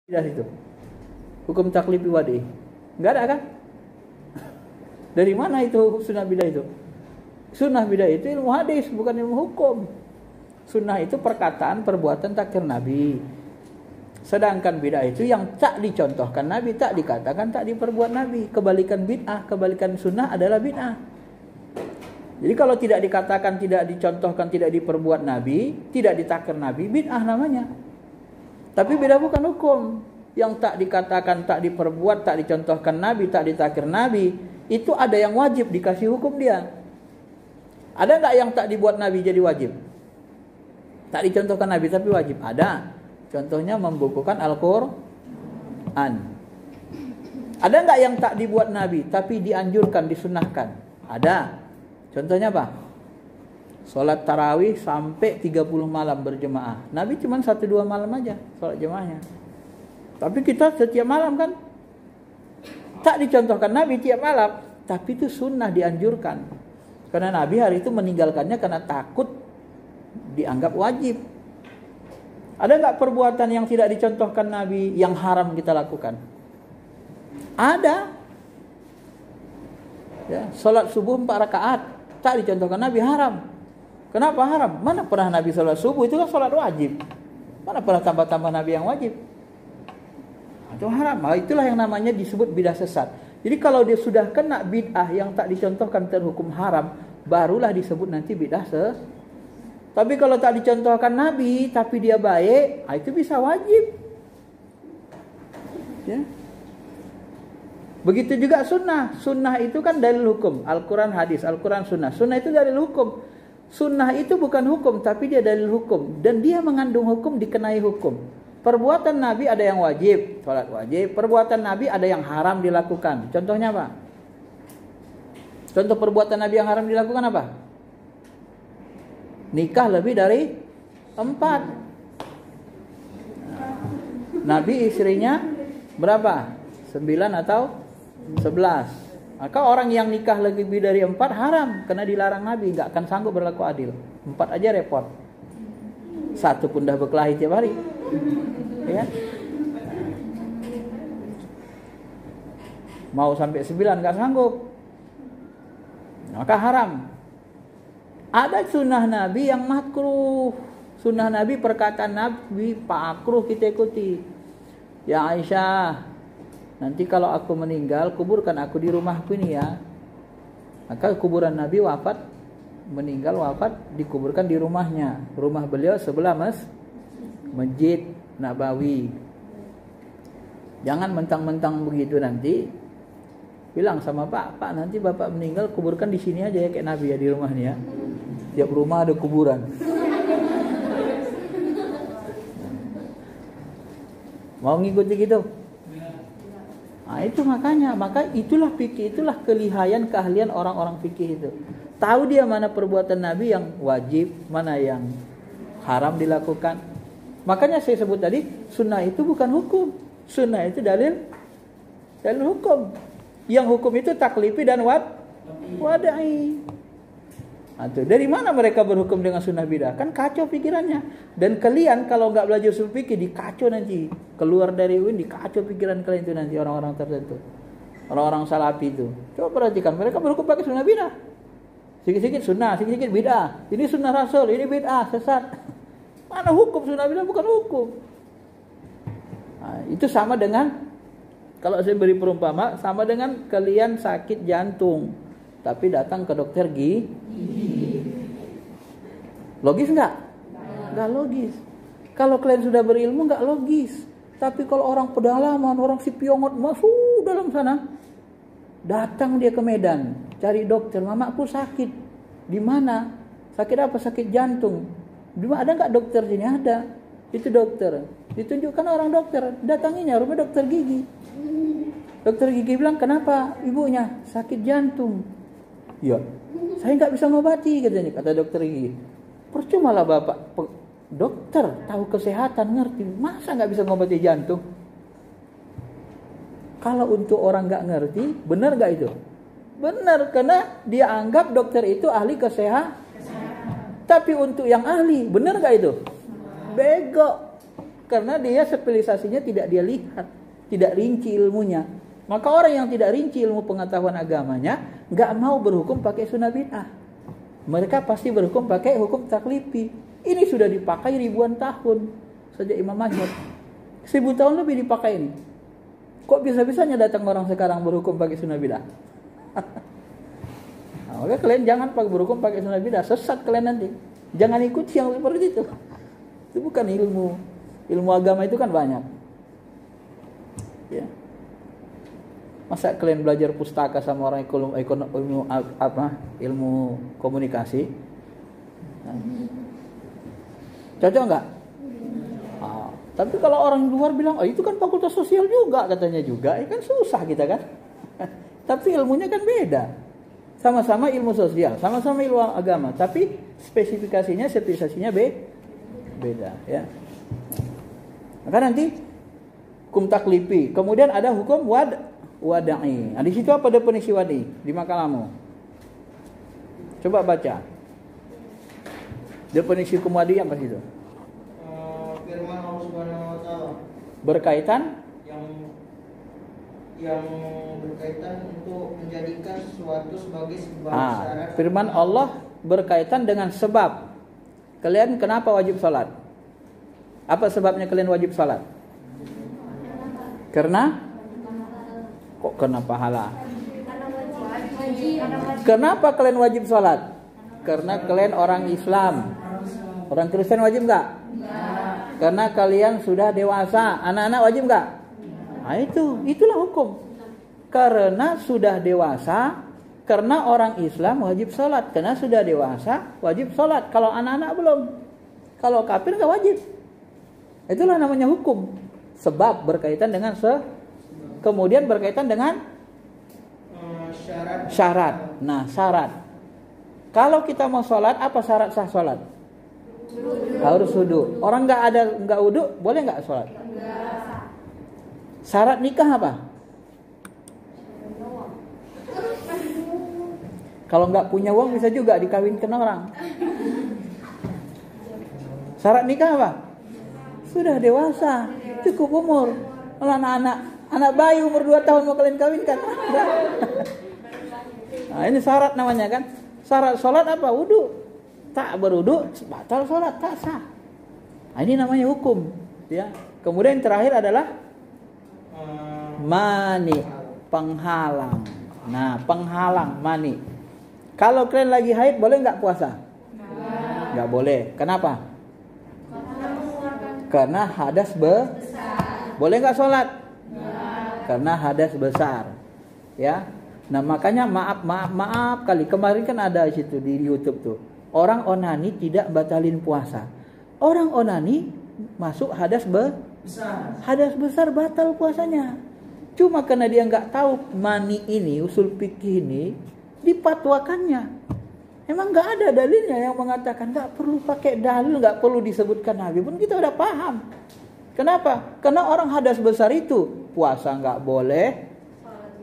bidah itu? Hukum taklifi wadi. Enggak ada kan? Dari mana itu sunnah bidah itu? Sunnah bidah itu ilmu hadis, bukan ilmu hukum. Sunnah itu perkataan, perbuatan takdir Nabi. Sedangkan bid'ah itu yang tak dicontohkan Nabi, tak dikatakan, tak diperbuat Nabi. Kebalikan bid'ah, kebalikan sunnah adalah bid'ah. Jadi kalau tidak dikatakan, tidak dicontohkan, tidak diperbuat Nabi, tidak ditakdir Nabi, bid'ah namanya. Tapi bid'ah bukan hukum. Yang tak dikatakan, tak diperbuat, tak dicontohkan Nabi, tak ditakdir Nabi, itu ada yang wajib dikasih hukum dia. Ada enggak yang tak dibuat Nabi jadi wajib? Tak dicontohkan Nabi tapi wajib? Ada. Contohnya membukukan Al-Quran. Ada enggak yang tak dibuat Nabi tapi dianjurkan, disunahkan? Ada. Contohnya apa? Salat tarawih sampai 30 malam berjemaah. Nabi cuma 1-2 malam aja salat jemaahnya. Tapi kita setiap malam kan? Tak dicontohkan Nabi tiap malam, tapi itu sunnah, dianjurkan. Karena Nabi hari itu meninggalkannya karena takut dianggap wajib. Ada enggak perbuatan yang tidak dicontohkan Nabi yang haram kita lakukan? Ada. Ya, salat subuh 4 rakaat tak dicontohkan Nabi, haram. Kenapa haram? Mana pernah Nabi salat subuh, itu kan salat wajib. Mana pernah tambah-tambah Nabi yang wajib? Itu haram. Itulah yang namanya disebut bidah sesat. Jadi kalau dia sudah kena bid'ah yang tak dicontohkan terhukum haram, barulah disebut nanti bid'ah sesat. Tapi kalau tak dicontohkan Nabi tapi dia baik, itu bisa wajib. Ya. Begitu juga sunnah. Sunnah itu kan dalil hukum. Al-Quran hadis, Al-Quran sunnah. Sunnah itu dalil hukum. Sunnah itu bukan hukum, tapi dia dalil hukum. Dan dia mengandung hukum, dikenai hukum. Perbuatan Nabi ada yang wajib, salat wajib. Perbuatan Nabi ada yang haram dilakukan. Contohnya apa? Contoh perbuatan Nabi yang haram dilakukan apa? Nikah lebih dari 4. Nabi istrinya berapa? 9 atau 11. Maka orang yang nikah lebih dari 4 haram, karena dilarang Nabi, enggak akan sanggup berlaku adil. 4 aja repot. 1 pun dah berkelahi tiap hari. Ya. Mau sampai 9 enggak sanggup. Maka haram. Ada sunnah Nabi yang makruh. Sunnah Nabi, perkataan Nabi makruh kita ikuti. Ya Aisyah, nanti kalau aku meninggal, kuburkan aku di rumahku ini ya. Maka kuburan Nabi meninggal wafat, dikuburkan di rumahnya. Rumah beliau sebelah Masjid Nabawi. Jangan mentang-mentang begitu nanti bilang sama Pak nanti Bapak meninggal kuburkan di sini aja ya kayak Nabi ya, di rumah nih ya. Tiap rumah ada kuburan. Mau ngikuti gitu? Nah, itu maka itulah fikih, itulah kelihayan, keahlian orang-orang fikih itu. Tahu dia mana perbuatan Nabi yang wajib, mana yang haram dilakukan. Makanya saya sebut tadi, sunnah itu bukan hukum. Sunnah itu dalil hukum. Yang hukum itu taklifi dan wadai. Dari mana mereka berhukum dengan sunnah bidah? Kan kacau pikirannya. Dan kalian kalau nggak belajar usul fikih, dikacau nanti. Keluar dari UIN, dikacau pikiran kalian itu nanti, orang-orang tertentu. Orang-orang salafi itu. Coba perhatikan, mereka berhukum pakai sunnah bidah. Sikit-sikit sunnah, sikit-sikit bidah. Ini sunnah Rasul, ini bidah, sesat. Mana hukum sunnah bidah? Bukan hukum. Nah, itu sama dengan, kalau saya beri perumpama, sama dengan kalian sakit jantung, tapi datang ke dokter gigi. Logis enggak? Enggak logis. Kalau kalian sudah berilmu enggak logis. Tapi kalau orang pedalaman, orang si piongot masuk dalam sana, datang dia ke Medan, cari dokter, mamaku sakit. Di mana? Sakit apa? Sakit jantung. Di mana? Ada enggak dokter sini? Ada. Itu dokter. Ditunjukkan orang dokter, datanginya rumah dokter gigi. Dokter gigi bilang, "Kenapa ibunya?" "Sakit jantung." "Ya, saya enggak bisa ngobati," katanya, kata dokter gigi. "Percuma lah Bapak dokter, tahu kesehatan, ngerti, masa enggak bisa ngobati jantung?" Kalau untuk orang enggak ngerti, benar enggak itu? Benar, karena dia anggap dokter itu ahli kesehatan. Tapi untuk yang ahli, benar enggak itu? Bego. Karena dia spesialisasinya tidak dia lihat, tidak rinci ilmunya. Maka orang yang tidak rinci ilmu pengetahuan agamanya nggak mau berhukum pakai sunnah bid'ah. Mereka pasti berhukum pakai hukum taklifi. Ini sudah dipakai ribuan tahun sejak Imam Ahmad. 1000 tahun lebih dipakai ini. Kok bisa-bisanya datang orang sekarang berhukum pakai sunnah bid'ah? Nah, maka kalian jangan berhukum pakai sunnah bid'ah, sesat kalian nanti. Jangan ikut yang seperti itu. Itu bukan ilmu. Ilmu agama itu kan banyak. Ya. Masa kalian belajar pustaka sama orang ilmu komunikasi? Nah. Cocok nggak? Tapi kalau orang luar bilang, oh itu kan fakultas sosial juga katanya juga, kan susah kita kan. Tapi ilmunya kan beda. Sama-sama ilmu sosial, sama-sama ilmu agama, tapi spesifikasinya beda ya. Maka nanti hukum taklifi, kemudian ada hukum wada'i. Nah, di situ apa definisi wadi di makalamu? Coba baca. Definisi hukum wadi apa situ? Firman Allah Subhanahu wa taala berkaitan yang berkaitan untuk menjadikan sesuatu sebagai sebab syarat. Firman Allah berkaitan dengan sebab. Kalian kenapa wajib salat? Apa sebabnya kalian wajib salat? Karena pahala. Kenapa kalian wajib salat? Karena kalian orang Islam. Orang Kristen wajib enggak? Karena kalian sudah dewasa. Anak-anak wajib enggak? Nah itulah hukum. Karena sudah dewasa, karena orang Islam wajib sholat. Karena sudah dewasa wajib sholat. Kalau anak-anak belum. Kalau kafir enggak wajib. Itulah namanya hukum. Sebab berkaitan dengan kemudian berkaitan dengan syarat. Nah syarat. Kalau kita mau sholat, apa syarat sah sholat? Harus wudu. Orang nggak wudu, boleh nggak sholat? Syarat nikah apa? Kalau nggak punya uang bisa juga dikawinkan orang. Syarat nikah apa? Sudah dewasa, cukup umur. Kalau anak bayi umur 2 tahun mau kalian kawinkan. Nah ini syarat namanya kan. Syarat sholat apa? Wudu. Tak berwudu batal sholat, tak sah. Nah, ini namanya hukum. Ya. Kemudian yang terakhir adalah mani, penghalang. Nah, penghalang mani. Kalau kalian lagi haid boleh nggak puasa? Nggak boleh. Kenapa? Karena hadas besar. Boleh nggak sholat? Karena hadas besar. Ya. Nah makanya maaf kali kemarin kan ada situ di YouTube tuh. Orang onani tidak batalin puasa. Orang onani masuk hadas besar. Hadas besar batal puasanya. Cuma karena dia nggak tahu mani ini, usul fikih ini dipatwakannya. Emang nggak ada dalilnya yang mengatakan nggak perlu pakai dalil, nggak perlu disebutkan Nabi pun kita udah paham. Kenapa? Karena orang hadas besar itu puasa nggak boleh,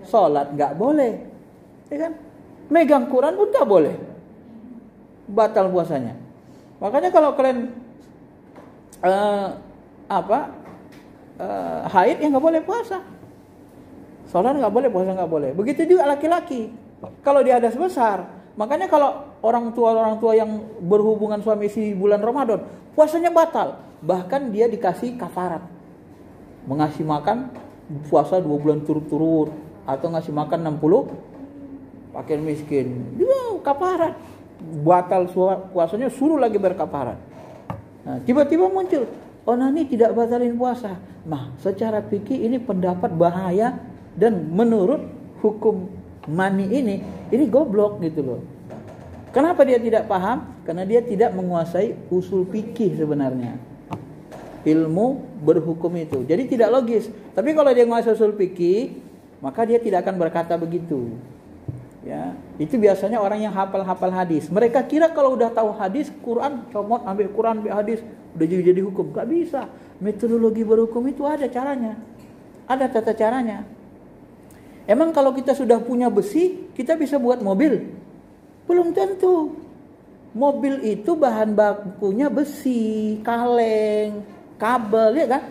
sholat nggak boleh, ya kan? Megang Quran pun nggak boleh, batal puasanya. Makanya kalau kalian haid ya nggak boleh puasa, sholat nggak boleh, puasa nggak boleh. Begitu juga laki-laki kalau dia hadas besar. Makanya kalau orang tua yang berhubungan suami istri bulan Ramadan puasanya batal, bahkan dia dikasih kafarat, mengasih makan puasa 2 bulan turut-turut atau ngasih makan 60 pakaian miskin, dia kafarat, batal puasanya, suruh lagi berkafarat. Nah, tiba-tiba muncul onani tidak batalin puasa. Nah, secara fikih ini pendapat bahaya dan menurut hukum mani ini goblok gitu loh. Kenapa dia tidak paham? Karena dia tidak menguasai usul fikih sebenarnya. Ilmu berhukum itu. Jadi tidak logis. Tapi kalau dia menguasai usul fikih, maka dia tidak akan berkata begitu. Ya, itu biasanya orang yang hafal hadis. Mereka kira kalau udah tahu hadis, Quran, comot ambil Quran, ambil hadis, udah jadi hukum. Gak bisa. Metodologi berhukum itu ada caranya. Ada tata caranya. Emang kalau kita sudah punya besi, kita bisa buat mobil? Belum tentu. Mobil itu bahan bakunya besi, kaleng, kabel, ya kan?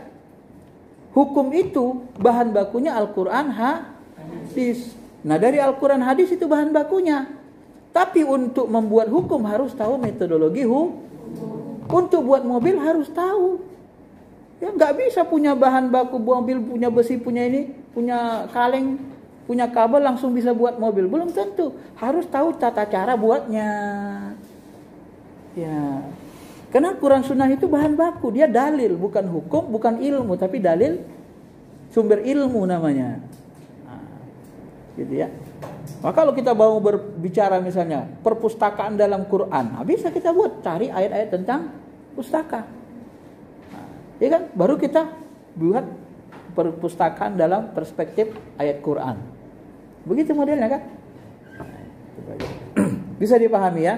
Hukum itu bahan bakunya Al-Quran, hadis. Nah, dari Al-Quran, hadis itu bahan bakunya. Tapi untuk membuat hukum harus tahu metodologi Untuk buat mobil harus tahu. Ya, nggak bisa punya bahan baku mobil, punya besi, punya ini, punya kaleng, punya kabel langsung bisa buat mobil. Belum tentu. Harus tahu tata cara buatnya. Ya. Karena Quran Sunnah itu bahan baku, dia dalil, bukan hukum, bukan ilmu, tapi dalil, sumber ilmu namanya. Nah, gitu ya. Maka kalau kita mau berbicara misalnya perpustakaan dalam Quran, nah bisa kita buat cari ayat-ayat tentang pustaka. Nah, ya kan? Baru kita buat perpustakaan dalam perspektif ayat Quran. Begitu modelnya kan? Nah, bisa dipahami ya?